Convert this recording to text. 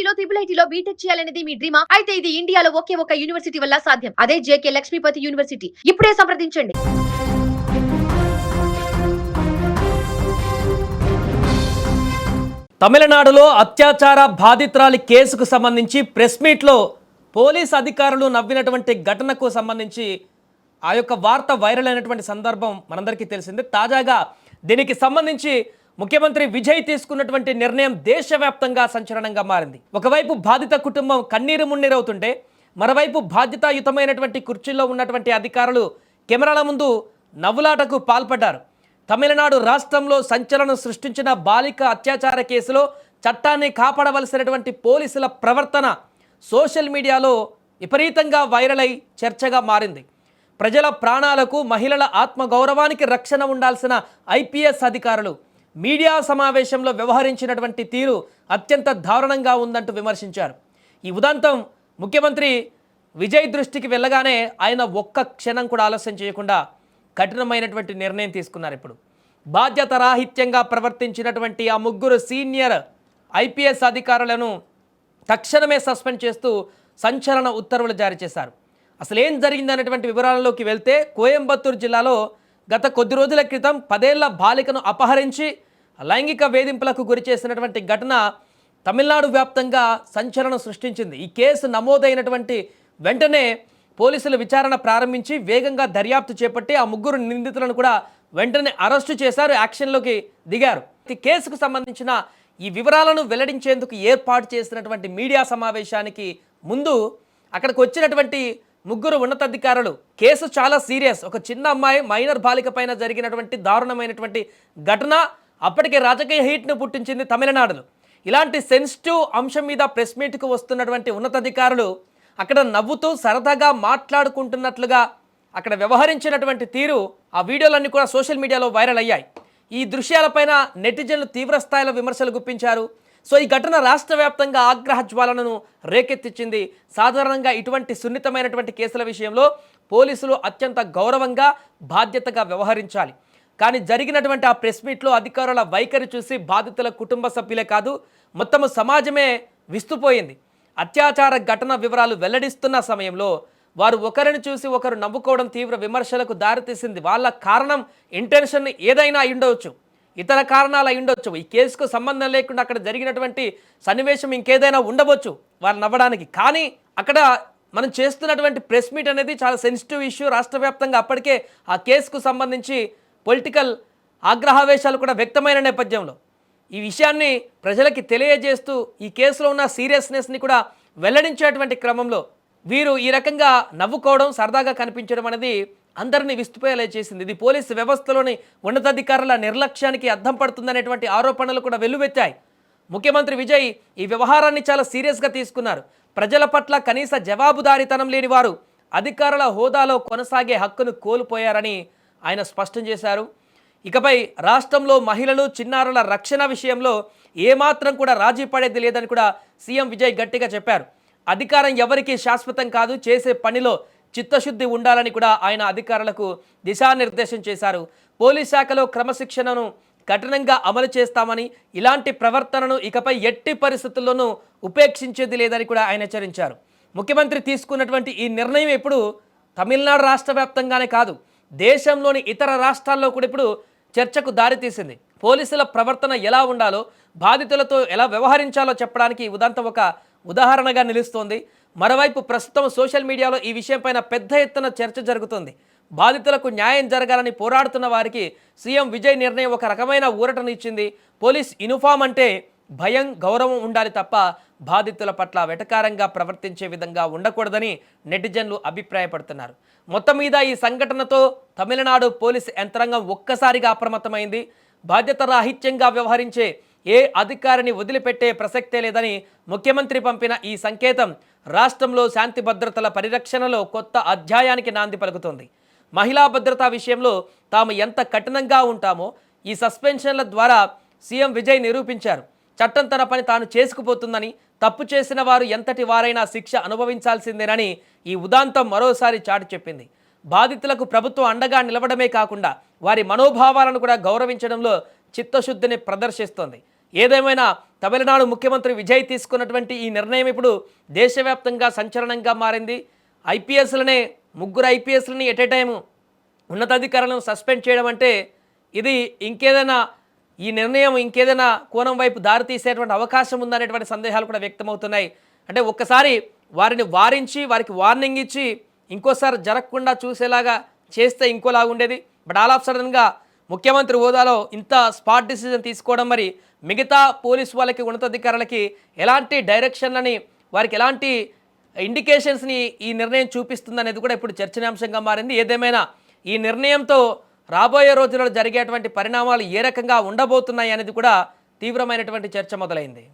IITలో IIITలో BTech చేయాలనేది మీ డ్రీమా? అయితే ఇది ఇండియాలో ఒకే ఒక యూనివర్సిటీ వల్ల సాధ్యం. అదే జేకే లక్ష్మీపతి యూనివర్సిటీ. ఇప్పుడే సంప్రదించండి. తమిళనాడులో అత్యాచార బాధితురాలి కేసుకు సంబంధించి ప్రెస్ మీట్లో పోలీస్ అధికారులు నవ్వినటువంటి ఘటనకు సంబంధించి ఆ యొక్క వార్త వైరల్ అయినటువంటి సందర్భం మనందరికీ తెలిసిందే. తాజాగా దీనికి సంబంధించి ముఖ్యమంత్రి విజయ్ తీసుకున్నటువంటి నిర్ణయం దేశవ్యాప్తంగా సంచలనంగా మారింది. ఒకవైపు బాధిత కుటుంబం కన్నీరు మున్నీరవుతుంటే మరోవైపు బాధ్యతాయుతమైనటువంటి కుర్చీల్లో ఉన్నటువంటి అధికారులు కెమెరాల ముందు నవ్వులాటకు పాల్పడ్డారు. తమిళనాడు రాష్ట్రంలో సంచలనం సృష్టించిన బాలిక అత్యాచార కేసులో చట్టాన్ని కాపాడవలసినటువంటి పోలీసుల ప్రవర్తన సోషల్ మీడియాలో విపరీతంగా వైరల్ అయి చర్చగా మారింది. ప్రజల ప్రాణాలకు, మహిళల ఆత్మగౌరవానికి రక్షణ ఉండాల్సిన ఐపీఎస్ అధికారులు మీడియా సమావేశంలో వ్యవహరించినటువంటి తీరు అత్యంత దారుణంగా ఉందంటూ విమర్శించారు. ఈ ఉదంతం ముఖ్యమంత్రి విజయ్ దృష్టికి వెళ్ళగానే ఆయన ఒక్క క్షణం కూడా ఆలస్యం చేయకుండా కఠినమైనటువంటి నిర్ణయం తీసుకున్నారు. ఇప్పుడు బాధ్యత రాహిత్యంగా ప్రవర్తించినటువంటి ఆ ముగ్గురు సీనియర్ ఐపీఎస్ అధికారులను తక్షణమే సస్పెండ్ చేస్తూ సంచలన ఉత్తర్వులు జారీ చేశారు. అసలు ఏం జరిగిందనేటువంటి వివరాలలోకి వెళ్తే కోయంబత్తూరు జిల్లాలో గత కొద్ది రోజుల క్రితం 10 ఏళ్ల బాలికను అపహరించి లైంగిక వేధింపులకు గురి చేసినటువంటి ఘటన తమిళనాడు వ్యాప్తంగా సంచలనం సృష్టించింది. ఈ కేసు నమోదైనటువంటి వెంటనే పోలీసులు విచారణ ప్రారంభించి వేగంగా దర్యాప్తు చేపట్టి ఆ ముగ్గురు నిందితులను కూడా వెంటనే అరెస్టు చేశారు, యాక్షన్లోకి దిగారు. ఈ కేసుకు సంబంధించిన ఈ వివరాలను వెల్లడించేందుకు ఏర్పాటు చేసినటువంటి మీడియా సమావేశానికి ముందు అక్కడికి వచ్చినటువంటి ముగ్గురు ఉన్నతాధికారులు కేసు చాలా సీరియస్, ఒక చిన్న అమ్మాయి మైనర్ బాలిక పైన జరిగినటువంటి దారుణమైనటువంటి ఘటన అప్పటికే రాజకీయ హీట్ను పుట్టించింది తమిళనాడులో. ఇలాంటి సెన్సిటివ్ అంశం మీద ప్రెస్ మీట్కు వస్తున్నటువంటి ఉన్నతాధికారులు అక్కడ నవ్వుతూ సరదాగా మాట్లాడుకుంటున్నట్లుగా అక్కడ వ్యవహరించినటువంటి తీరు ఆ వీడియోలన్నీ కూడా సోషల్ మీడియాలో వైరల్ అయ్యాయి. ఈ దృశ్యాలపైన నెటిజన్లు తీవ్ర స్థాయిలో విమర్శలు గుప్పించారు. సో ఈ ఘటన రాష్ట్ర వ్యాప్తంగా ఆగ్రహ జ్వాలలను రేకెత్తించింది. సాధారణంగా ఇటువంటి సున్నితమైనటువంటి కేసుల విషయంలో పోలీసులు అత్యంత గౌరవంగా బాధ్యతగా వ్యవహరించాలి. కానీ జరిగినటువంటి ఆ ప్రెస్ మీట్లో అధికారుల వైఖరి చూసి బాధితుల కుటుంబ సభ్యులే కాదు మొత్తము సమాజమే విస్తుపోయింది. అత్యాచార ఘటన వివరాలు వెల్లడిస్తున్న సమయంలో వారు ఒకరిని చూసి ఒకరు నవ్వుకోవడం తీవ్ర విమర్శలకు దారితీసింది. వాళ్ళ కారణం ఇంటెన్షన్ ఏదైనా అయి ఉండవచ్చు, ఇతర కారణాలు అయి ఉండొచ్చు, ఈ కేసుకు సంబంధం లేకుండా అక్కడ జరిగినటువంటి సన్నివేశం ఇంకేదైనా ఉండవచ్చు వారు నవ్వడానికి. కానీ అక్కడ మనం చేస్తున్నటువంటి ప్రెస్ మీట్ అనేది చాలా సెన్సిటివ్ ఇష్యూ. రాష్ట్ర వ్యాప్తంగా అప్పటికే ఆ కేసుకు సంబంధించి పొలిటికల్ ఆగ్రహావేశాలు కూడా వ్యక్తమైన నేపథ్యంలో ఈ విషయాన్ని ప్రజలకి తెలియజేస్తూ ఈ కేసులో ఉన్న సీరియస్నెస్ని కూడా వెల్లడించేటువంటి క్రమంలో వీరు ఈ రకంగా నవ్వుకోవడం, సరదాగా కనిపించడం అనేది అందరినీ విస్తుపోయేలా చేసింది. ఇది పోలీసు వ్యవస్థలోని ఉన్నతాధికారుల నిర్లక్ష్యానికి అద్దం పడుతుందనేటువంటి ఆరోపణలు కూడా వెల్లువెత్తాయి. ముఖ్యమంత్రి విజయ్ ఈ వ్యవహారాన్ని చాలా సీరియస్గా తీసుకున్నారు. ప్రజల పట్ల కనీస జవాబుదారీతనం లేని వారు అధికారుల హోదాలో కొనసాగే హక్కును కోల్పోయారని ఆయన స్పష్టం చేశారు. ఇకపై రాష్ట్రంలో మహిళలు, చిన్నారుల రక్షణ విషయంలో ఏమాత్రం కూడా రాజీ పడేది లేదని కూడా సీఎం విజయ్ గట్టిగా చెప్పారు. అధికారం ఎవరికీ శాశ్వతం కాదు, చేసే పనిలో చిత్తశుద్ధి ఉండాలని కూడా ఆయన అధికారులకు దిశానిర్దేశం చేశారు. పోలీస్ శాఖలో క్రమశిక్షణను కఠినంగా అమలు చేస్తామని, ఇలాంటి ప్రవర్తనను ఇకపై ఎట్టి పరిస్థితుల్లోనూ ఉపేక్షించేది లేదని కూడా ఆయన హెచ్చరించారు. ముఖ్యమంత్రి తీసుకున్నటువంటి ఈ నిర్ణయం ఇప్పుడు తమిళనాడు రాష్ట్ర వ్యాప్తంగానే కాదు, దేశంలోని ఇతర రాష్ట్రాల్లో కూడా ఇప్పుడు చర్చకు దారితీసింది. పోలీసుల ప్రవర్తన ఎలా ఉండాలో, బాధితులతో ఎలా వ్యవహరించాలో చెప్పడానికి ఈ ఉదంతం ఒక ఉదాహరణగా నిలుస్తోంది. మరోవైపు ప్రస్తుతం సోషల్ మీడియాలో ఈ విషయంపైన పెద్ద ఎత్తున చర్చ జరుగుతోంది. బాధితులకు న్యాయం జరగాలని పోరాడుతున్న వారికి సీఎం విజయ్ నిర్ణయం ఒక రకమైన ఊరటను ఇచ్చింది. పోలీస్ యూనిఫామ్ అంటే భయం, గౌరవం ఉండాలి తప్ప బాధితుల పట్ల వెటకారంగా ప్రవర్తించే విధంగా ఉండకూడదని నెటిజన్లు అభిప్రాయపడుతున్నారు. మొత్తం మీద ఈ సంఘటనతో తమిళనాడు పోలీసు యంత్రాంగం ఒక్కసారిగా అప్రమత్తమైంది. బాధ్యత రాహిత్యంగా వ్యవహరించే ఏ అధికారిని వదిలిపెట్టే ప్రసక్తే లేదని ముఖ్యమంత్రి పంపిన ఈ సంకేతం రాష్ట్రంలో శాంతి భద్రతల పరిరక్షణలో కొత్త అధ్యాయానికి నాంది పలుకుతుంది. మహిళా భద్రతా విషయంలో తాము ఎంత కఠినంగా ఉంటామో ఈ సస్పెన్షన్ల ద్వారా సీఎం విజయ్ నిరూపించారు. చట్టం తన పని తాను చేసుకుపోతుందని, తప్పు చేసిన వారు ఎంతటి వారైనా శిక్ష అనుభవించాల్సిందేనని ఈ ఉదాంతం మరోసారి చాటి చెప్పింది. బాధితులకు ప్రభుత్వం అండగా నిలవడమే కాకుండా వారి మనోభావాలను కూడా గౌరవించడంలో చిత్తశుద్ధిని ప్రదర్శిస్తోంది. ఏదేమైనా తమిళనాడు ముఖ్యమంత్రి విజయ్ తీసుకున్నటువంటి ఈ నిర్ణయం ఇప్పుడు దేశవ్యాప్తంగా సంచలనంగా మారింది. ఐపీఎస్లనే ముగ్గురు ఐపీఎస్లని ఎట్ ఏ టైము ఉన్నతాధికారులను సస్పెండ్ చేయడం అంటే ఇది ఇంకేదైనా ఈ నిర్ణయం ఇంకేదైనా కోణం వైపు దారితీసేటువంటి అవకాశం ఉందనేటువంటి సందేహాలు కూడా వ్యక్తమవుతున్నాయి. అంటే ఒక్కసారి వారిని వారించి వారికి వార్నింగ్ ఇచ్చి ఇంకోసారి జరగకుండా చూసేలాగా చేస్తే ఇంకోలాగా ఉండేది. బట్ ఆల్ ఆఫ్ సడన్గా ముఖ్యమంత్రి హోదాలో ఇంత స్పాట్ డిసిజన్ తీసుకోవడం మరి మిగతా పోలీసు వాళ్ళకి ఉన్నతాధికారులకి ఎలాంటి డైరెక్షన్లని వారికి ఎలాంటి ఇండికేషన్స్ని ఈ నిర్ణయం చూపిస్తుంది అనేది కూడా ఇప్పుడు చర్చనీయాంశంగా మారింది. ఏదేమైనా ఈ నిర్ణయంతో రాబోయే రోజుల్లో జరిగేటువంటి పరిణామాలు ఏ రకంగా ఉండబోతున్నాయి అనేది కూడా తీవ్రమైనటువంటి చర్చ మొదలైంది.